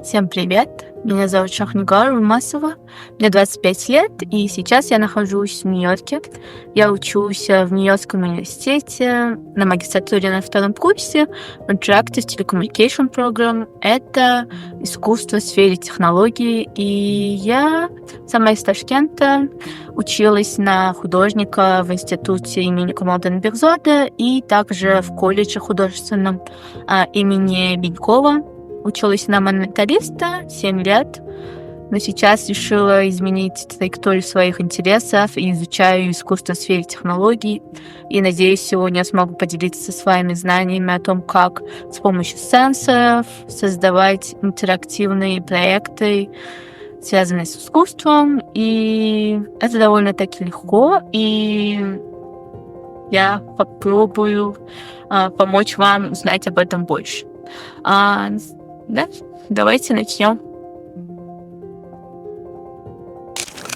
Всем привет! Меня зовут Шахнигар Масова, мне 25 лет, и сейчас я нахожусь в Нью-Йорке. Я учусь в Нью-Йоркском университете на магистратуре на втором курсе Interactive Telecommunication Program. Это искусство в сфере технологий, и я сама из Ташкента училась на художника в институте имени Камалдана Бекзода и также в колледже художественном имени Бенькова. Училась на монументалиста 7 лет, но сейчас решила изменить траекторию своих интересов и изучаю искусство в сфере технологий. И надеюсь, сегодня я смогу поделиться своими знаниями о том, как с помощью сенсоров создавать интерактивные проекты, связанные с искусством. И это довольно-таки легко, и я попробую помочь вам узнать об этом больше. Да, давайте начнем.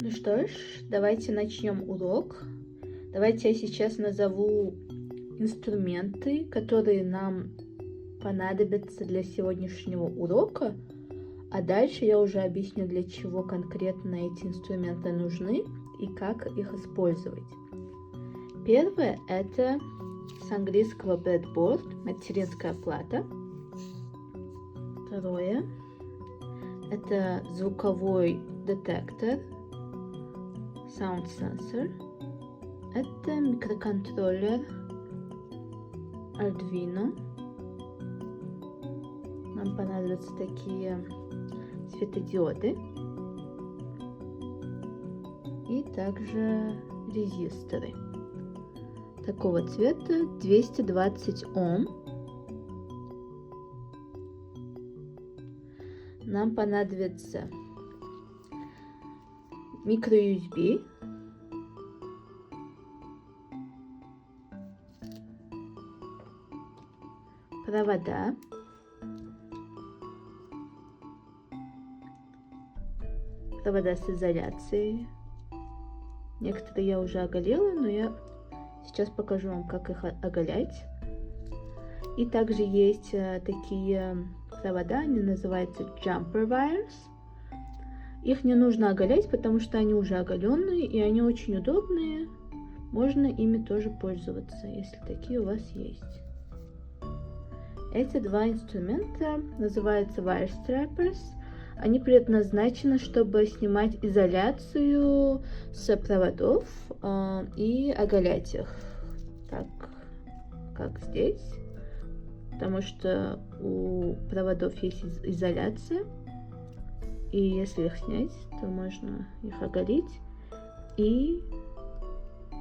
Ну что ж, давайте начнем урок. Давайте я сейчас назову инструменты, которые нам понадобятся для сегодняшнего урока, а дальше я уже объясню, для чего конкретно эти инструменты нужны и как их использовать. Первое — это с английского breadboard, материнская плата. Второе — это звуковой детектор, sound sensor. Это микроконтроллер Arduino. Нам понадобятся такие светодиоды и также резисторы такого цвета 220 Ом. Нам понадобится microUSB, провода, с изоляцией. Некоторые я уже оголила, но я сейчас покажу вам, как их оголять. И также есть такие провода, они называются jumper wires. Их не нужно оголять, потому что они уже оголенные, и они очень удобные. Можно ими тоже пользоваться, если такие у вас есть. Эти два инструмента называются wire strippers. Они предназначены, чтобы снимать изоляцию с проводов и оголять их. Так, как здесь. Потому что у проводов есть изоляция, и если их снять, то можно их оголить и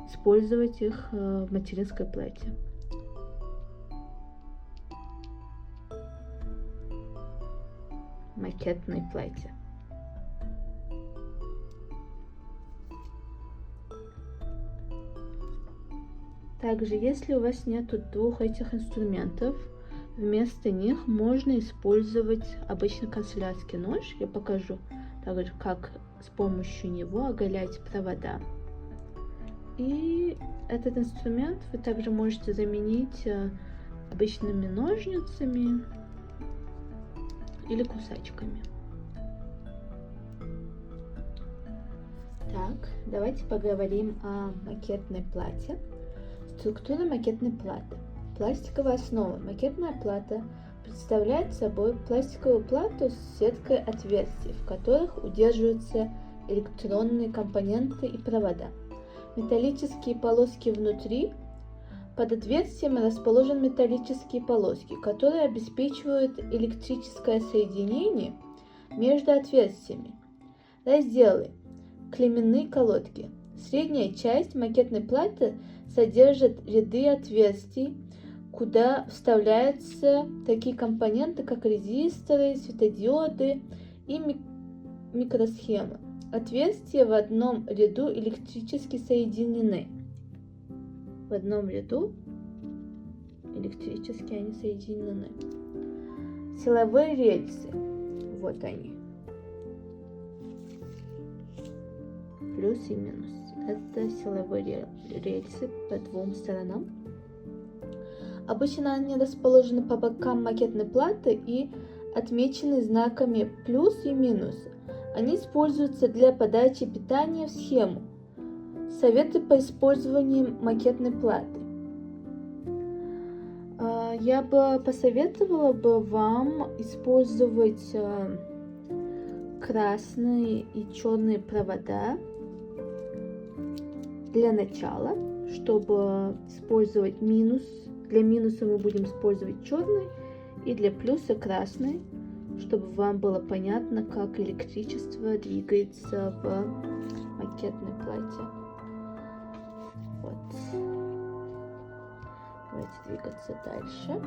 использовать их в материнской плате. Макетной плате. Также, если у вас нету двух этих инструментов, вместо них можно использовать обычный канцелярский нож. Я покажу также, как с помощью него оголять провода. И этот инструмент вы также можете заменить обычными ножницами или кусачками. Так, давайте поговорим о макетной плате. Структура макетной платы. Пластиковая основа. Макетная плата представляет собой пластиковую плату с сеткой отверстий, в которых удерживаются электронные компоненты и провода. Металлические полоски внутри. Под отверстиями расположены металлические полоски, которые обеспечивают электрическое соединение между отверстиями. Разделы. Клеменные колодки. Средняя часть макетной платы содержит ряды отверстий, куда вставляются такие компоненты, как резисторы, светодиоды и микросхемы. Отверстия в одном ряду электрически соединены. В одном ряду электрически они соединены. Силовые рельсы. Вот они. Плюс и минус. Это силовые рельсы по двум сторонам. Обычно они расположены по бокам макетной платы и отмечены знаками плюс и минус. Они используются для подачи питания в схему. Советы по использованию макетной платы. Я бы посоветовала вам использовать красные и черные провода для начала, чтобы использовать минус. Для минуса мы будем использовать черный, и для плюса красный, чтобы вам было понятно, как электричество двигается в макетной плате. Вот. Давайте двигаться дальше.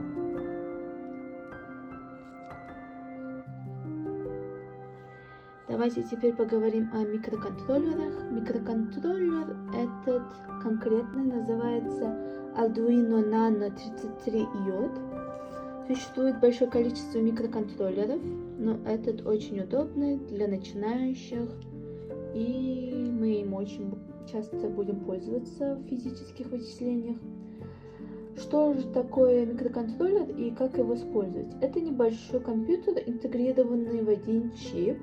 Давайте теперь поговорим о микроконтроллерах. Микроконтроллер этот конкретный называется Arduino Nano 33i. Существует большое количество микроконтроллеров, но этот очень удобный для начинающих, и мы им очень часто будем пользоваться в физических вычислениях. Что же такое микроконтроллер и как его использовать? Это небольшой компьютер, интегрированный в один чип,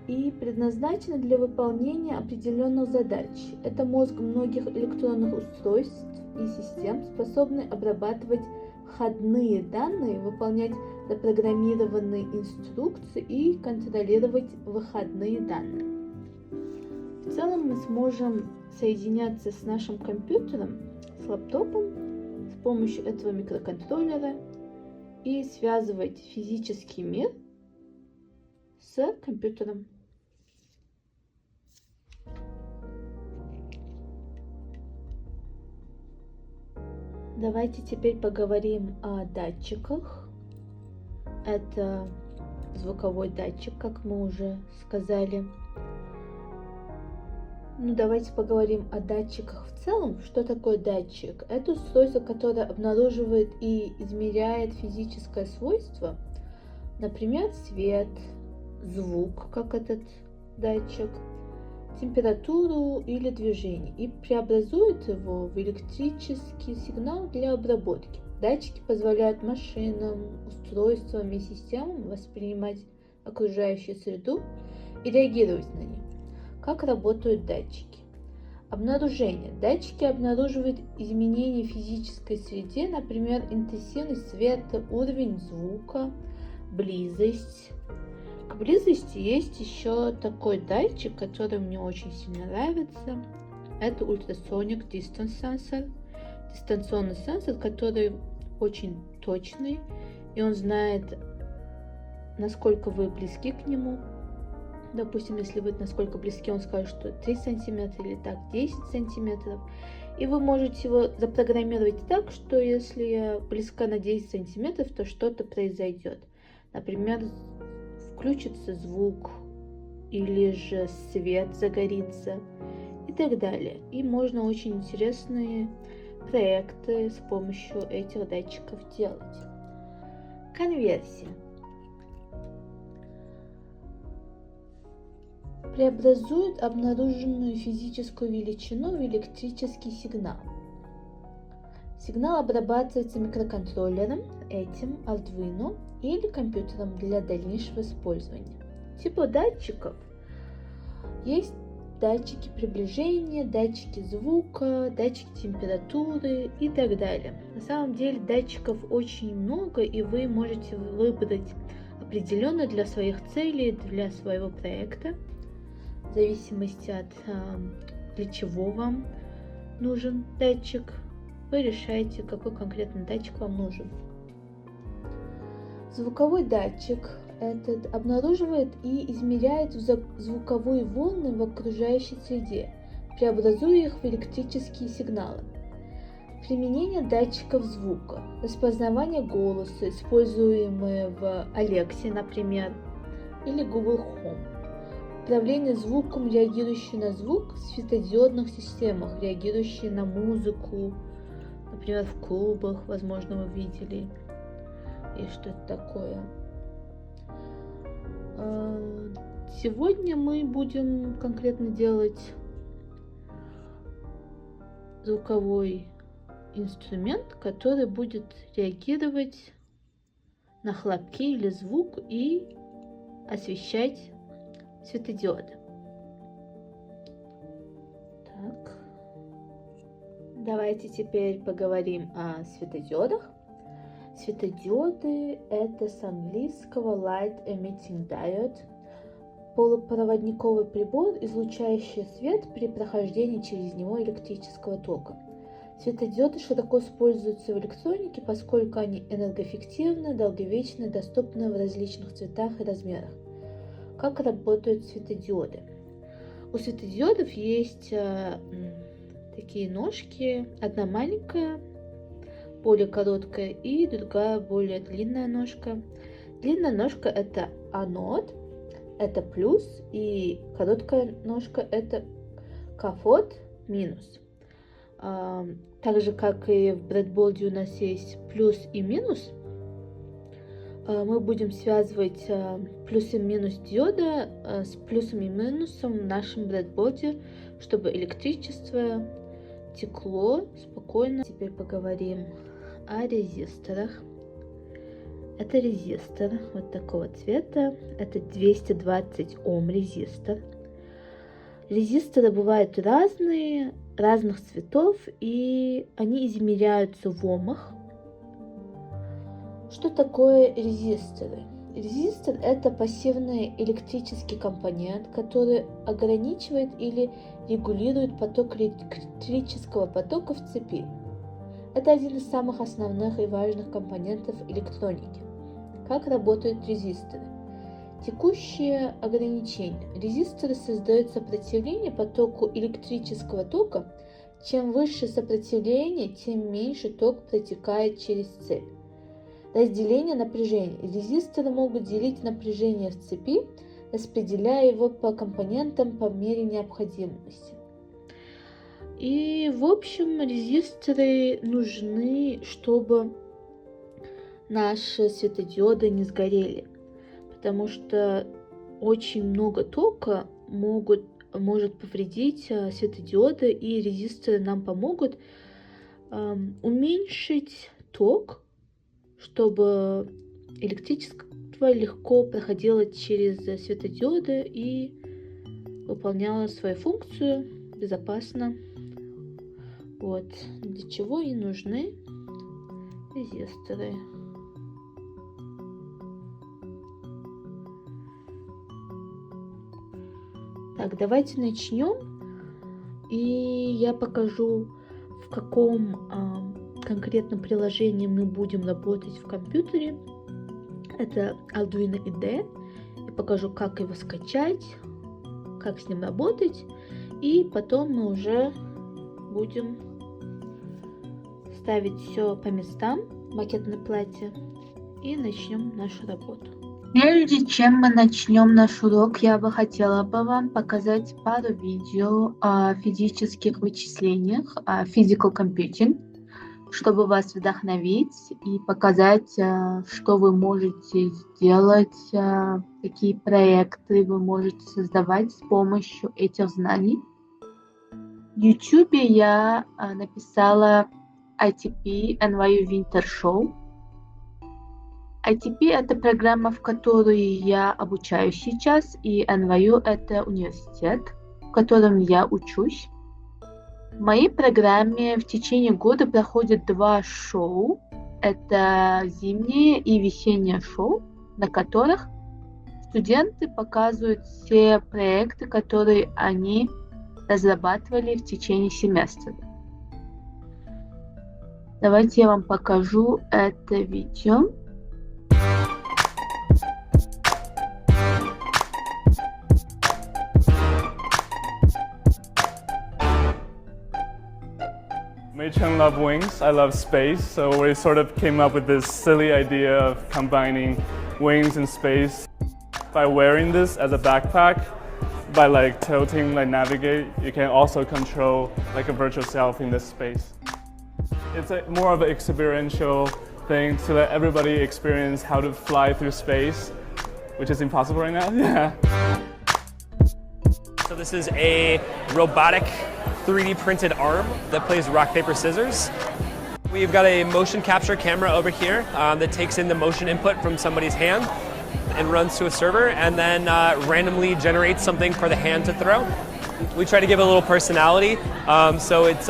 и предназначен для выполнения определенных задач. Это мозг многих электронных устройств и систем, способный обрабатывать входные данные, выполнять запрограммированные инструкции и контролировать выходные данные. В целом мы сможем соединяться с нашим компьютером, с лаптопом с помощью этого микроконтроллера и связывать физический мир с компьютером. Давайте теперь поговорим о датчиках. Это звуковой датчик, как мы уже сказали. Давайте поговорим о датчиках в целом. Что такое датчик? Это устройство, которое обнаруживает и измеряет физическое свойство, например, свет, звук, как этот датчик, температуру или движение, и преобразует его в электрический сигнал для обработки. Датчики позволяют машинам, устройствам и системам воспринимать окружающую среду и реагировать на нее. Как работают датчики? Обнаружение. Датчики обнаруживают изменения в физической среде, например, интенсивность света, уровень звука, близость. К близости есть еще такой датчик, который мне очень сильно нравится. Это Ultrasonic Distance Sensor. Дистанционный сенсор, который очень точный, и он знает, насколько вы близки к нему. Допустим, если вы насколько близки, он скажет, что 3 сантиметра или так 10 сантиметров. И вы можете его запрограммировать так, что если я близка на 10 сантиметров, то что-то произойдет. Например, включится звук или же свет загорится и так далее. И можно очень интересные проекты с помощью этих датчиков делать. Конверсия. Преобразует обнаруженную физическую величину в электрический сигнал. Сигнал обрабатывается микроконтроллером, этим Arduino, или компьютером для дальнейшего использования. Типы датчиков. Есть датчики приближения, датчики звука, датчики температуры и так далее. На самом деле датчиков очень много, и вы можете выбрать определенно для своих целей, для своего проекта, в зависимости от для чего вам нужен датчик. Вы решаете, какой конкретно датчик вам нужен. Звуковой датчик этот обнаруживает и измеряет звуковые волны в окружающей среде, преобразуя их в электрические сигналы. Применение датчиков звука. Распознавание голоса, используемые в Алексе, например, или Google Home. Управление звуком, реагирующее на звук в светодиодных системах, реагирующие на музыку, например, в клубах, возможно, вы видели. И что это такое? Сегодня мы будем конкретно делать звуковой инструмент, который будет реагировать на хлопки или звук и освещать светодиоды. Так. Давайте теперь поговорим о светодиодах. Светодиоды — это с английского Light Emitting Diode, полупроводниковый прибор, излучающий свет при прохождении через него электрического тока. Светодиоды широко используются в электронике, поскольку они энергоэффективны, долговечны, доступны в различных цветах и размерах. Как работают светодиоды? У светодиодов есть такие ножки, одна маленькая, более короткая, и другая более длинная ножка. Длинная ножка — это анод, это плюс, и короткая ножка — это катод, минус. Так же, как и в брэдборде у нас есть плюс и минус, мы будем связывать плюс и минус диода с плюсом и минусом в нашем брэдборде, чтобы электричество текло спокойно. Теперь поговорим о резисторах. Это резистор вот такого цвета. Это 220 Ом резистор. Резисторы бывают разные, разных цветов, и они измеряются в омах. Что такое резисторы? Резистор — это пассивный электрический компонент, который ограничивает или регулирует поток электрического потока в цепи. Это один из самых основных и важных компонентов электроники. Как работают резисторы? Текущие ограничения. Резисторы создают сопротивление потоку электрического тока. Чем выше сопротивление, тем меньше ток протекает через цепь. Разделение напряжения. Резисторы могут делить напряжение в цепи, распределяя его по компонентам по мере необходимости. И в общем, резисторы нужны, чтобы наши светодиоды не сгорели, потому что очень много тока может повредить светодиоды, и резисторы нам помогут уменьшить ток, чтобы электричество легко проходило через светодиоды и выполняло свою функцию безопасно. Вот для чего и нужны резисторы. Так, давайте начнем, и я покажу, в каком конкретном приложении мы будем работать в компьютере. Это Arduino IDE. Я покажу, как его скачать, как с ним работать, и потом мы уже будем ставить все по местам в макетной плате и начнем нашу работу. Прежде чем мы начнем наш урок, я бы хотела вам показать пару видео о физических вычислениях, о physical computing, чтобы вас вдохновить и показать, что вы можете сделать, какие проекты вы можете создавать с помощью этих знаний. В YouTube я написала ITP NYU Winter Show. ITP — это программа, в которой я обучаюсь сейчас, и NYU — это университет, в котором я учусь. В моей программе в течение года проходят 2 шоу. Это зимнее и весеннее шоу, на которых студенты показывают все проекты, которые они разрабатывали в течение семестра. Давайте я вам покажу это видео. Mei Cheng loves wings, I love space, so we sort of came up with this silly idea of combining wings and space. By wearing this as a backpack, by tilting, navigate, you can also control a virtual self in this space. It's more of an experiential thing to let everybody experience how to fly through space, which is impossible right now. Yeah. So this is a robotic 3D printed arm that plays rock, paper, scissors. We've got a motion capture camera over here that takes in the motion input from somebody's hand and runs to a server and then randomly generates something for the hand to throw. We try to give it a little personality, so it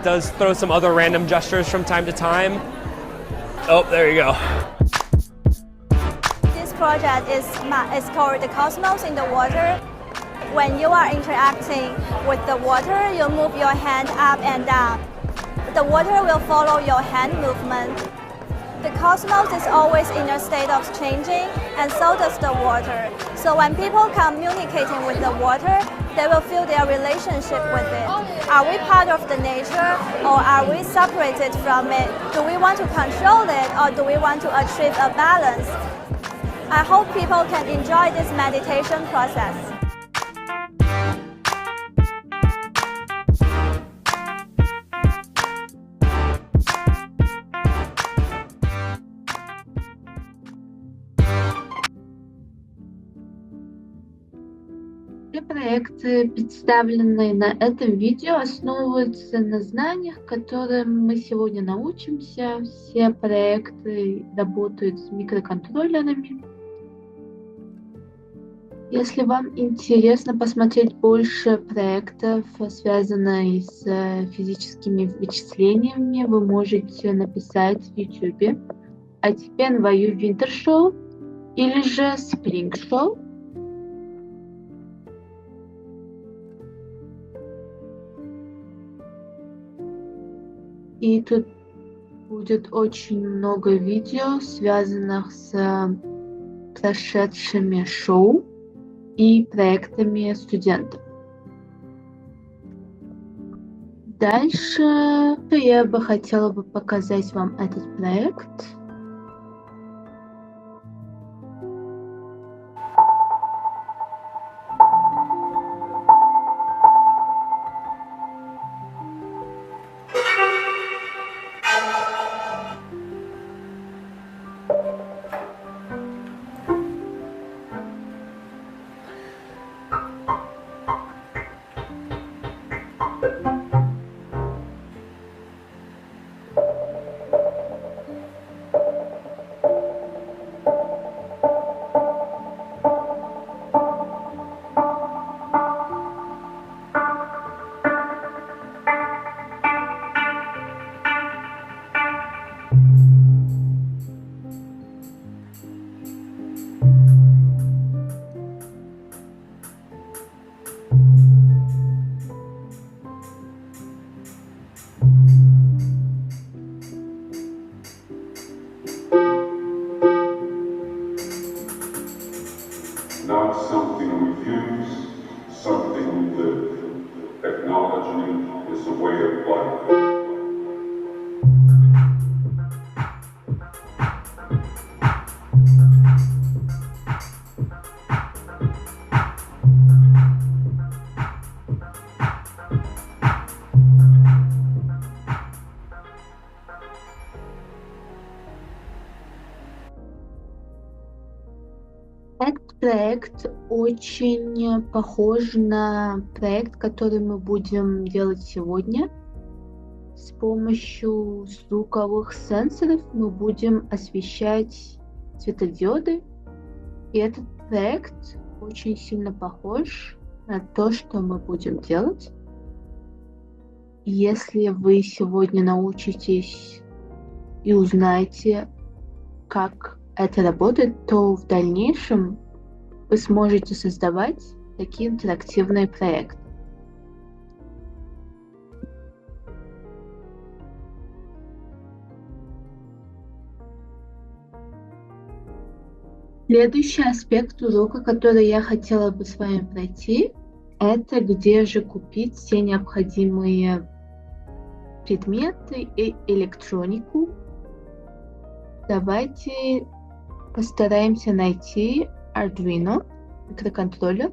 does throw some other random gestures from time to time. Oh, there you go. This project is called the Cosmos in the Water. When you are interacting with the water, you move your hand up and down. The water will follow your hand movement. The cosmos is always in a state of changing, and so does the water. So when people communicating with the water, they will feel their relationship with it. Are we part of the nature, or are we separated from it? Do we want to control it, or do we want to achieve a balance? I hope people can enjoy this meditation process. Все проекты, представленные на этом видео, основываются на знаниях, которым мы сегодня научимся. Все проекты работают с микроконтроллерами. Если вам интересно посмотреть больше проектов, связанных с физическими вычислениями, вы можете написать в YouTube ITP-NYU Winter Show или же Spring Show. И тут будет очень много видео, связанных с прошедшими шоу и проектами студентов. Дальше я бы хотела показать вам этот проект. Not something we use, something we live. Technology is a way of life. Этот проект очень похож на проект, который мы будем делать сегодня. С помощью звуковых сенсоров мы будем освещать светодиоды. И этот проект очень сильно похож на то, что мы будем делать. Если вы сегодня научитесь и узнаете, как это работает, то в дальнейшем вы сможете создавать такие интерактивные проекты. Следующий аспект урока, который я хотела бы с вами пройти, это где же купить все необходимые предметы и электронику. Давайте постараемся найти Arduino, микроконтроллер.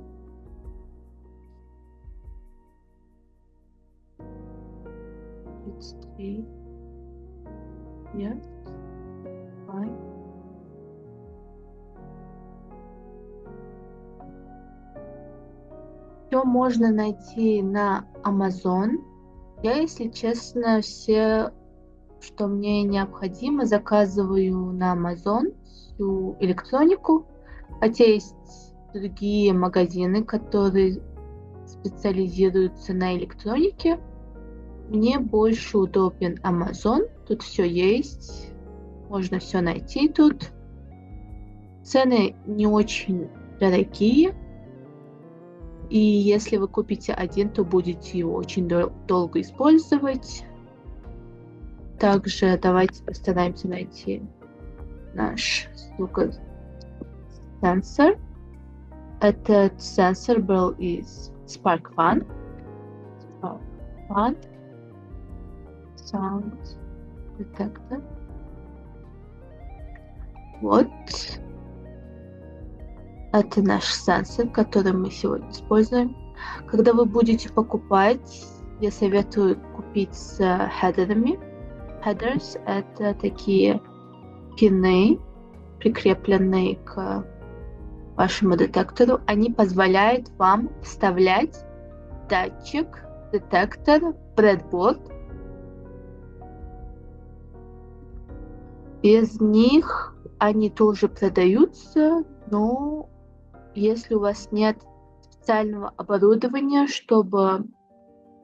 Yes. Fine. Все можно найти на Amazon. Я, если честно, все что мне необходимо, заказываю на Amazon всю электронику, хотя есть другие магазины, которые специализируются на электронике. Мне больше удобен Amazon, тут все есть, можно все найти тут. Цены не очень дорогие, и если вы купите один, то будете его очень долго использовать. Также давайте постараемся найти наш сенсор. Этот сенсор был из SparkFun. SparkFun Sound Detector. Вот. Это наш сенсор, который мы сегодня используем. Когда вы будете покупать, я советую купить с хедерами. Headers — это такие пины, прикрепленные к вашему детектору. Они позволяют вам вставлять датчик, детектор, breadboard. Без них они тоже продаются, но если у вас нет специального оборудования, чтобы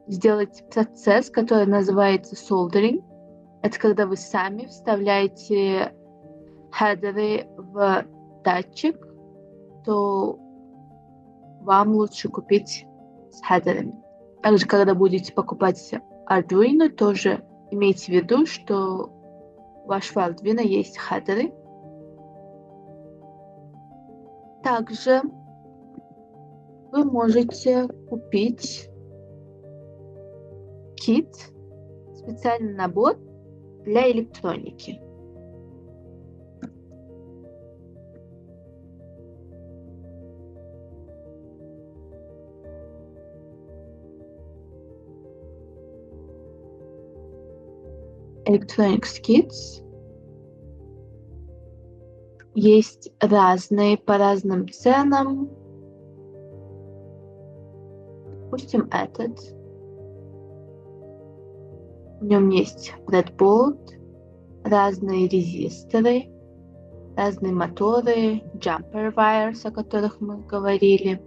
сделать процесс, который называется soldering, это когда вы сами вставляете хедеры в датчик, то вам лучше купить с хедерами. Также, когда будете покупать Arduino, тоже имейте в виду, что у вашего Arduino есть хедеры. Также вы можете купить кит, специальный набор для электроники. Electronics Kits. Есть разные по разным ценам. Допустим, этот. В нем есть breadboard, разные резисторы, разные моторы, jumper wires, о которых мы говорили.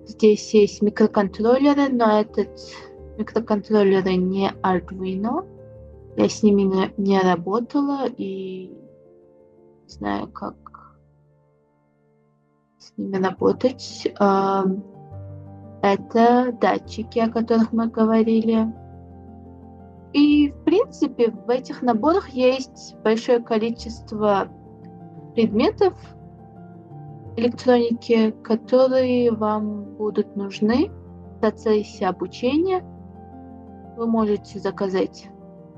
Здесь есть микроконтроллеры, но этот микроконтроллеры не Arduino. Я с ними не работала и не знаю, как с ними работать. Это датчики, о которых мы говорили. И, в принципе, в этих наборах есть большое количество предметов электроники, которые вам будут нужны в процессе обучения. Вы можете заказать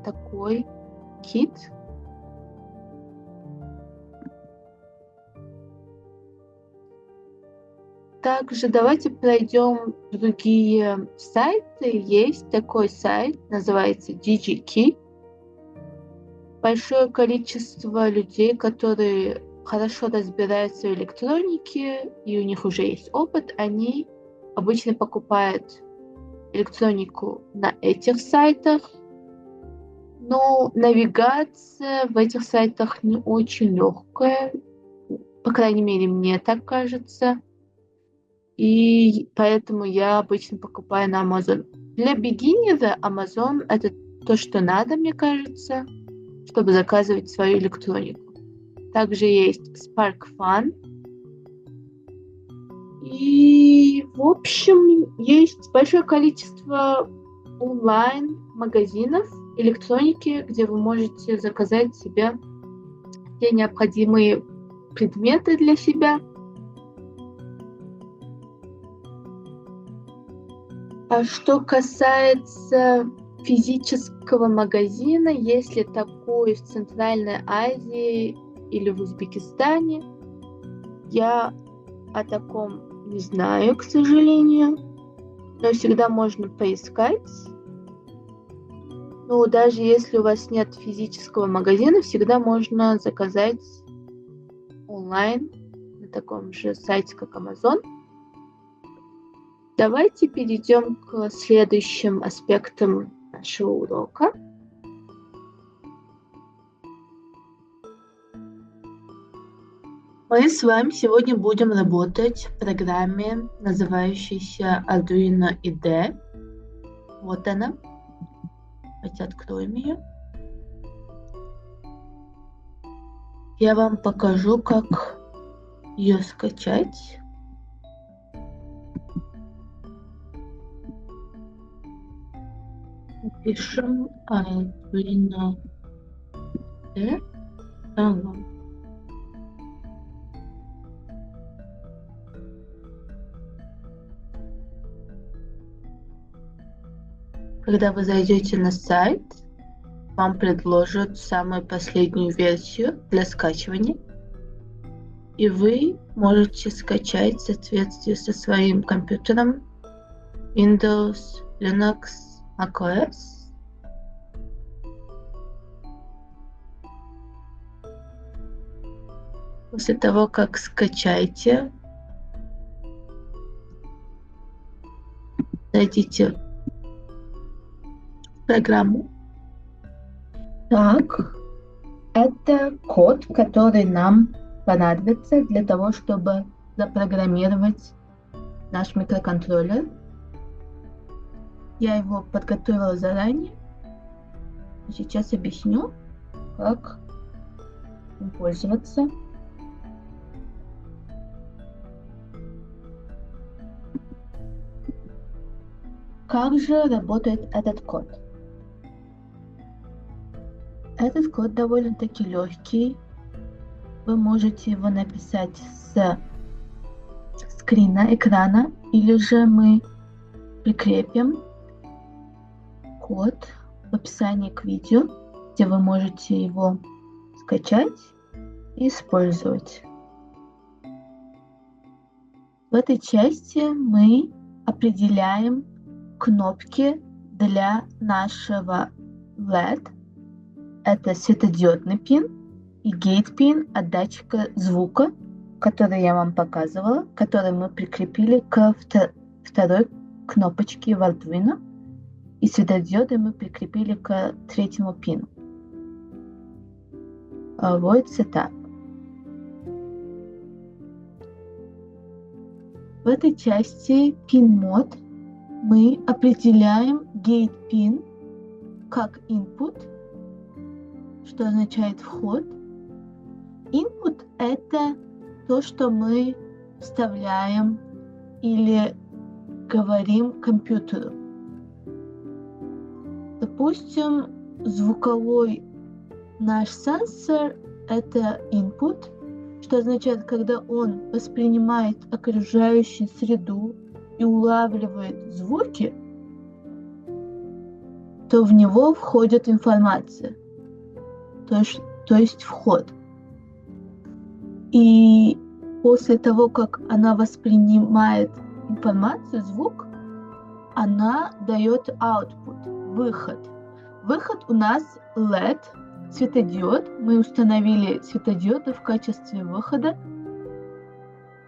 такой кит. Также давайте пройдем другие сайты. Есть такой сайт, называется DigiKey. Большое количество людей, которые хорошо разбираются в электронике, и у них уже есть опыт, они обычно покупают электронику на этих сайтах. Но навигация в этих сайтах не очень легкая. По крайней мере, мне так кажется. И поэтому я обычно покупаю на Amazon. Для бигинера Amazon — это то, что надо, мне кажется, чтобы заказывать свою электронику. Также есть SparkFun. И, в общем, есть большое количество онлайн-магазинов электроники, где вы можете заказать себе все необходимые предметы для себя. А что касается физического магазина, если такой в Центральной Азии или в Узбекистане, я о таком не знаю, к сожалению, но всегда можно поискать. Но даже если у вас нет физического магазина, всегда можно заказать онлайн на таком же сайте, как Amazon. Давайте перейдем к следующим аспектам нашего урока. Мы с вами сегодня будем работать в программе, называющейся Arduino IDE. Вот она. Давайте откроем ее. Я вам покажу, как ее скачать. Пишем Arduino IDE. Download. Когда вы зайдете на сайт, вам предложат самую последнюю версию для скачивания. И вы можете скачать в соответствии со своим компьютером Windows, Linux, macOS. После того, как скачаете, зайдите в программу. Так, это код, который нам понадобится для того, чтобы запрограммировать наш микроконтроллер. Я его подготовила заранее. Сейчас объясню, как им пользоваться. Как же работает этот код? Этот код довольно-таки легкий. Вы можете его написать с скрина экрана, или же мы прикрепим код в описании к видео, где вы можете его скачать и использовать. В этой части мы определяем кнопки для нашего LED. Это светодиодный пин и гейт-пин от датчика звука, который я вам показывала, который мы прикрепили к второй кнопочке в Arduino. И светодиоды мы прикрепили к третьему пину. Void Setup. В этой части pin-мод мы определяем gate-pin как input, что означает вход. Input — это то, что мы вставляем или говорим компьютеру. Допустим, звуковой наш сенсор — это input, что означает, когда он воспринимает окружающую среду и улавливает звуки, то в него входит информация, то есть вход. И после того, как она воспринимает информацию, звук, она дает output, выход. Выход у нас LED, светодиод. Мы установили светодиоды в качестве выхода.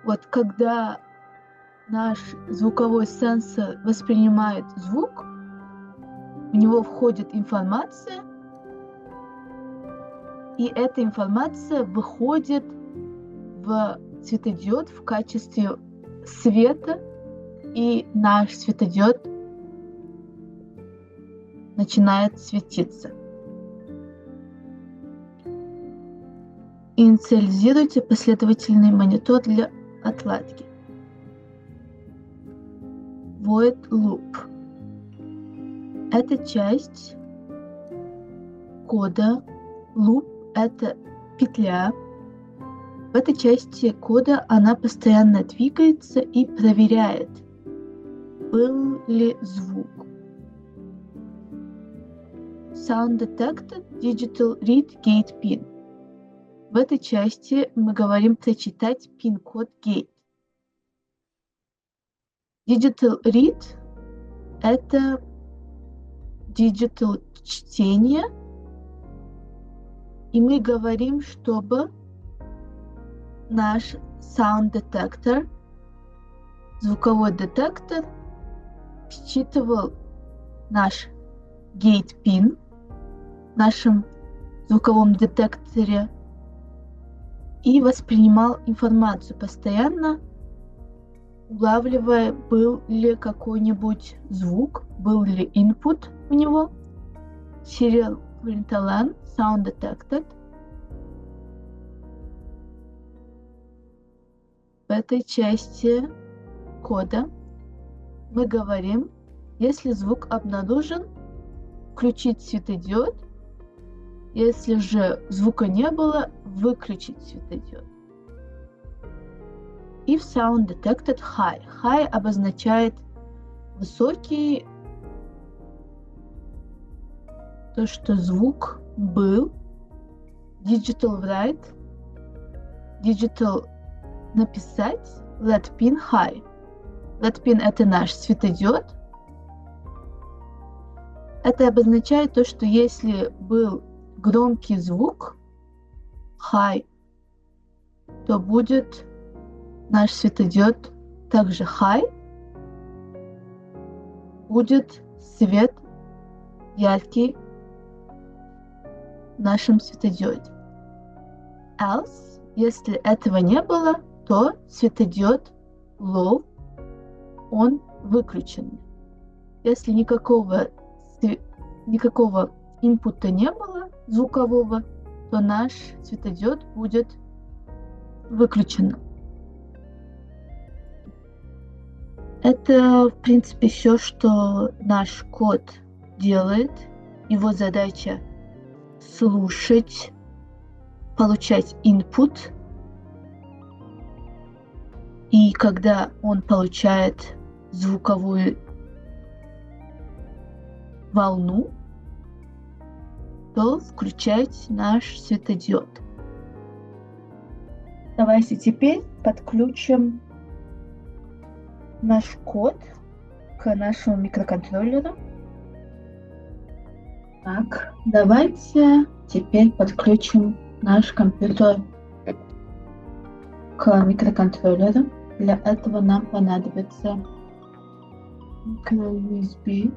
Вот когда наш звуковой сенсор воспринимает звук, в него входит информация, и эта информация выходит в светодиод в качестве света, и наш светодиод начинает светиться. Инициализируйте последовательный монитор для отладки. Void Loop. Это часть кода. Loop — это петля. В этой части кода она постоянно двигается и проверяет, был ли звук. Sound Detected Digital Read Gate Pin. В этой части мы говорим прочитать пин-код Gate. Digital Read — это digital чтение, и мы говорим, чтобы наш Sound Detector, звуковой детектор, считывал наш Gate Pin в нашем звуковом детекторе и воспринимал информацию постоянно, улавливая, был ли какой-нибудь звук, был ли input у него. Serial println sound detected. В этой части кода мы говорим, если звук обнаружен, включить светодиод. Если же звука не было, выключить светодиод. If sound detected high. High обозначает высокий, то, что звук был. Digital write. Digital написать. LED pin high. LED pin это наш светодиод. Это обозначает то, что если был громкий звук high, то будет наш светодиод также high, будет свет яркий в нашем светодиоде. Else, если этого не было, то светодиод low, он выключен. Если никакого инпута не было звукового, то наш светодиод будет выключен. Это, в принципе, все, что наш код делает. Его задача слушать, получать input. И когда он получает звуковую волну, то включать наш светодиод. Давайте теперь подключим наш код к нашему микроконтроллеру. Так, давайте теперь подключим наш компьютер к микроконтроллеру. Для этого нам понадобится microUSB.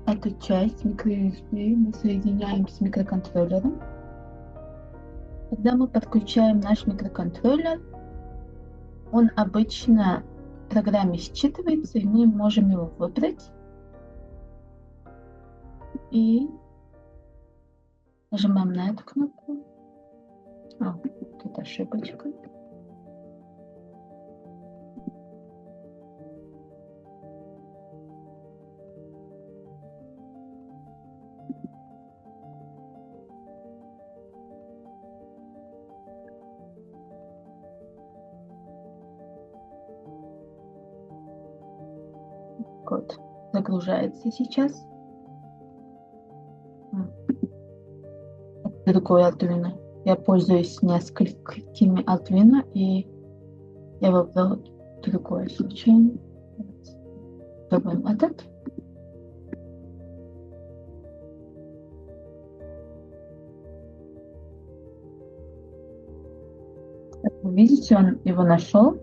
Эту часть microUSB мы соединяем с микроконтроллером. Когда мы подключаем наш микроконтроллер, он обычно в программе считывается, и мы можем его выбрать. И нажимаем на эту кнопку. Тут ошибочка. Код загружается сейчас. Это другой Arduino. Я пользуюсь несколькими Arduino, и я выбрала другое случайно. Пробуем этот. Как вы видите, он его нашел.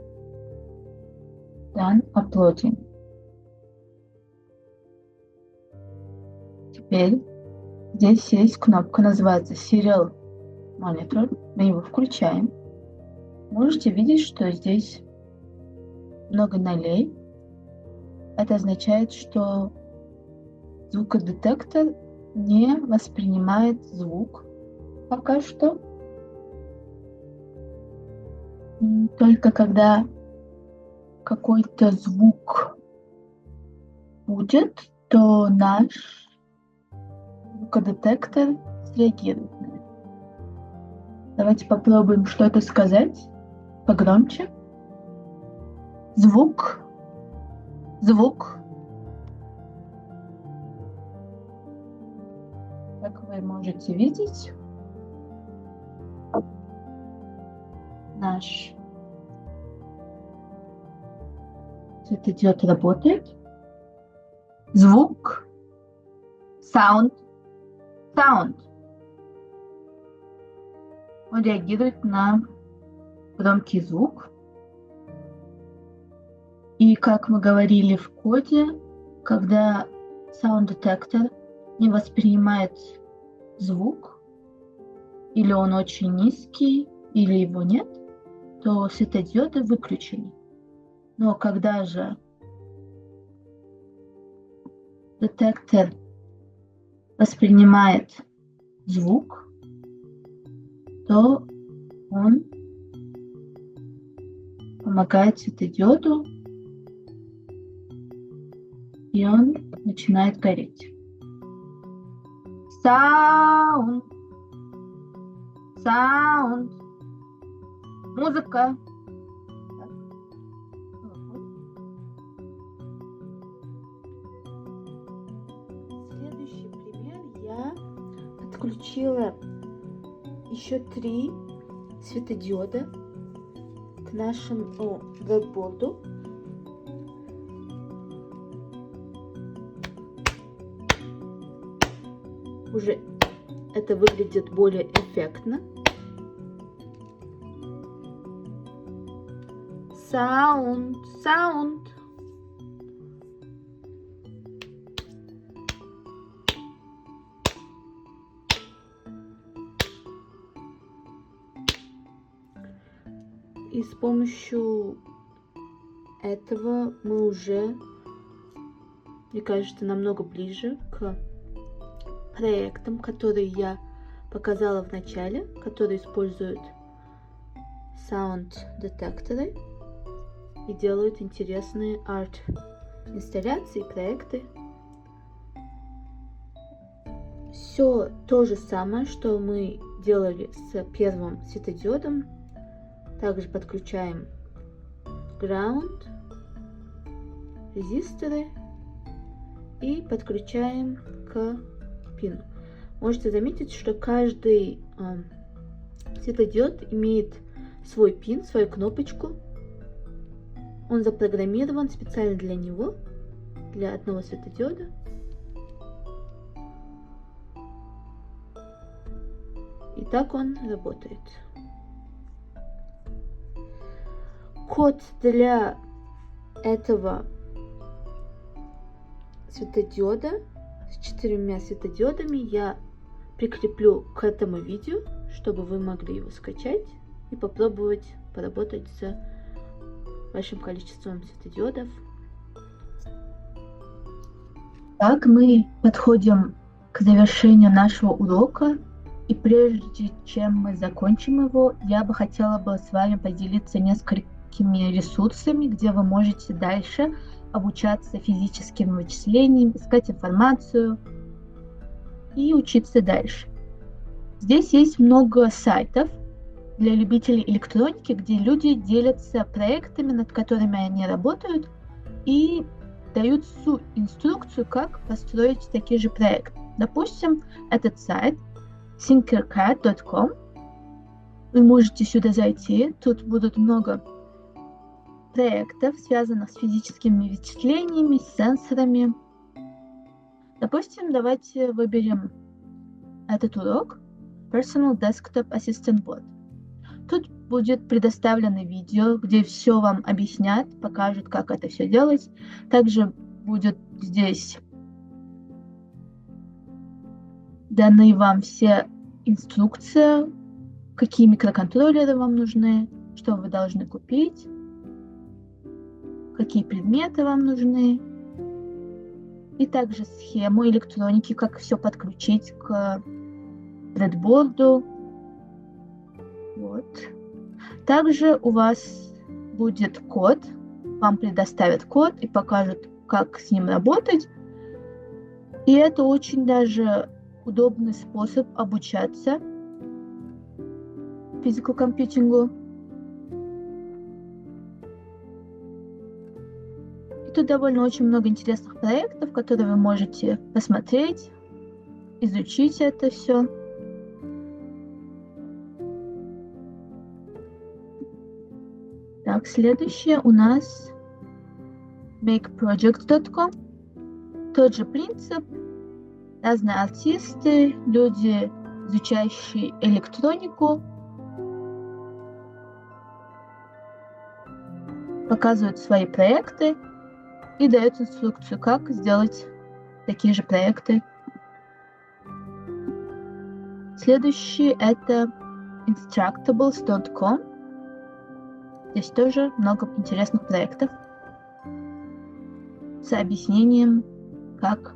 Done uploading. Теперь здесь есть кнопка, называется Serial Monitor. Мы его включаем. Можете видеть, что здесь много нолей. Это означает, что звукодетектор не воспринимает звук пока что. Только когда какой-то звук будет, то наш звукодетектор среагирует на это. Давайте попробуем что-то сказать погромче. Звук. Как вы можете видеть, наш светодиод работает. Звук. Sound. Он реагирует на громкий звук. И как мы говорили в коде, когда sound detector не воспринимает звук, или он очень низкий, или его нет, то светодиоды выключены. Но когда же детектор воспринимает звук, то он помогает светодиоду, и он начинает гореть. Sound. Sound. Музыка. Следующий пример. Я подключила еще 3 светодиода к нашему брэдборду. Уже это выглядит более эффектно. Sound, sound. И с помощью этого мы уже, мне кажется, намного ближе к проектам, которые я показала в начале, которые используют саунд-детекторы и делают интересные арт-инсталляции, проекты. Все то же самое, что мы делали с первым светодиодом. Также подключаем ground, резисторы и подключаем к пину. Можете заметить, что каждый светодиод имеет свой пин, свою кнопочку. Он запрограммирован специально для него, для одного светодиода. И так он работает. Код для этого светодиода с 4 светодиодами я прикреплю к этому видео, чтобы вы могли его скачать и попробовать поработать с большим количеством светодиодов. Так мы подходим к завершению нашего урока. И прежде чем мы закончим его, я бы хотела с вами поделиться несколькими ресурсами, где вы можете дальше обучаться физическим вычислениям, искать информацию и учиться дальше. Здесь есть много сайтов для любителей электроники, где люди делятся проектами, над которыми они работают, и дают всю инструкцию, как построить такие же проекты. Допустим, этот сайт Tinkercad.com. Вы можете сюда зайти, тут будут много проектов, связанных с физическими вычислениями, с сенсорами. Допустим, давайте выберем этот урок Personal Desktop Assistant Board. Тут будет предоставлено видео, где все вам объяснят, покажут, как это все делать. Также будет здесь даны вам все инструкции, какие микроконтроллеры вам нужны, что вы должны купить, какие предметы вам нужны, и также схему электроники, как все подключить к брэдборду. Вот. Также у вас будет код, вам предоставят код и покажут, как с ним работать. И это очень даже удобный способ обучаться физику компьютингу. И тут довольно очень много интересных проектов, которые вы можете посмотреть, изучить это все. Так, следующее у нас makeproject.com. Тот же принцип. Разные артисты, люди, изучающие электронику, показывают свои проекты и дают инструкцию, как сделать такие же проекты. Следующий это instructables.com. Здесь тоже много интересных проектов с объяснением, как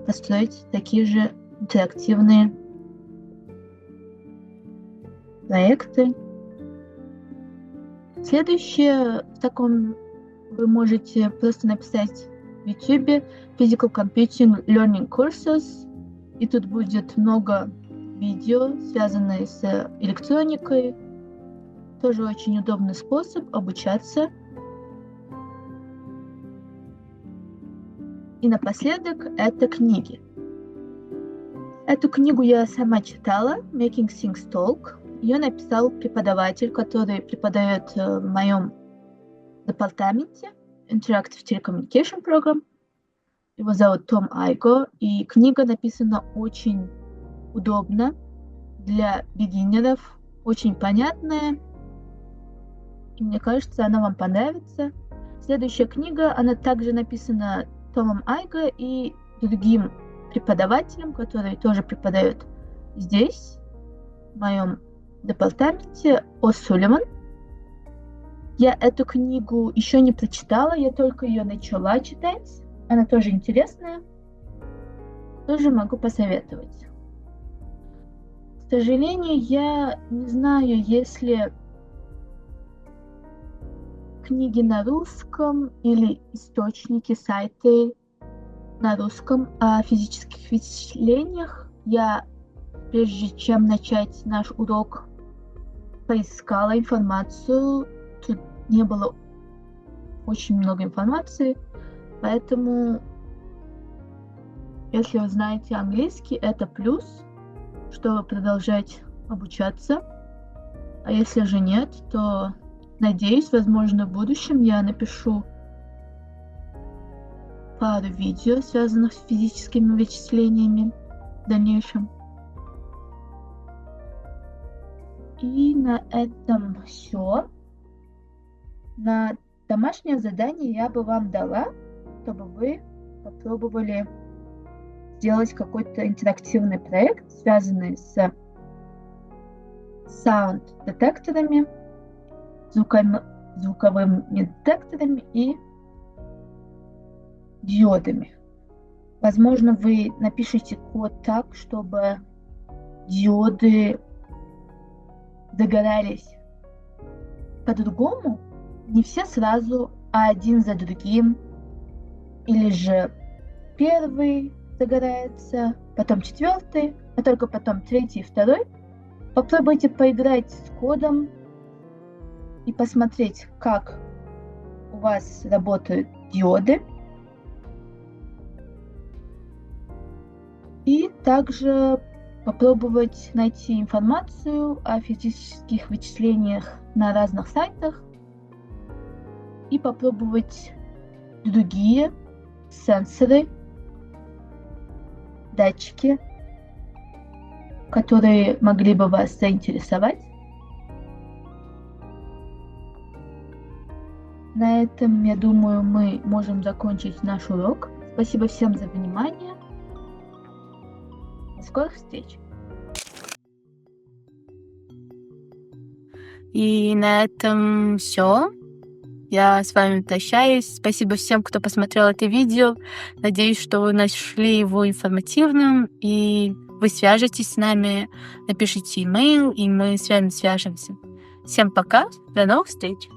построить такие же интерактивные проекты. Следующее, в таком вы можете просто написать в YouTube Physical Computing Learning Courses, и тут будет много видео, связанные с электроникой. Тоже очень удобный способ обучаться. И напоследок это книги. Эту книгу я сама читала, Making Things Talk. Ее написал преподаватель, который преподает в моем департаменте Interactive Telecommunication Program. Его зовут Том Айго. И книга написана очень удобно для бигинеров, очень понятная. И мне кажется, она вам понравится. Следующая книга, она также написана Томом Айго и другим преподавателем, который тоже преподает здесь, в моем департаменте, О'Сулливан. Я эту книгу еще не прочитала, я только ее начала читать. Она тоже интересная. Тоже могу посоветовать. К сожалению, я не знаю, если книги на русском или источники, сайты на русском о физических вычислениях. Я, прежде чем начать наш урок, поискала информацию. Тут не было очень много информации, поэтому, если вы знаете английский, это плюс, чтобы продолжать обучаться. А если же нет, то, надеюсь, возможно, в будущем я напишу пару видео, связанных с физическими вычислениями в дальнейшем. И на этом все. На домашнее задание я бы вам дала, чтобы вы попробовали сделать какой-то интерактивный проект, связанный с саунд-детекторами, звуковыми детекторами и диодами. Возможно, вы напишите код так, чтобы диоды загорались по-другому, не все сразу, а один за другим. Или же первый загорается, потом четвертый, а только потом третий и второй. Попробуйте поиграть с кодом и посмотреть, как у вас работают диоды. И также попробовать найти информацию о физических вычислениях на разных сайтах и попробовать другие сенсоры, датчики, которые могли бы вас заинтересовать. На этом, я думаю, мы можем закончить наш урок. Спасибо всем за внимание. До скорых встреч! И на этом все. Я с вами прощаюсь. Спасибо всем, кто посмотрел это видео. Надеюсь, что вы нашли его информативным, и вы свяжетесь с нами, напишите имейл, и мы с вами свяжемся. Всем пока, до новых встреч!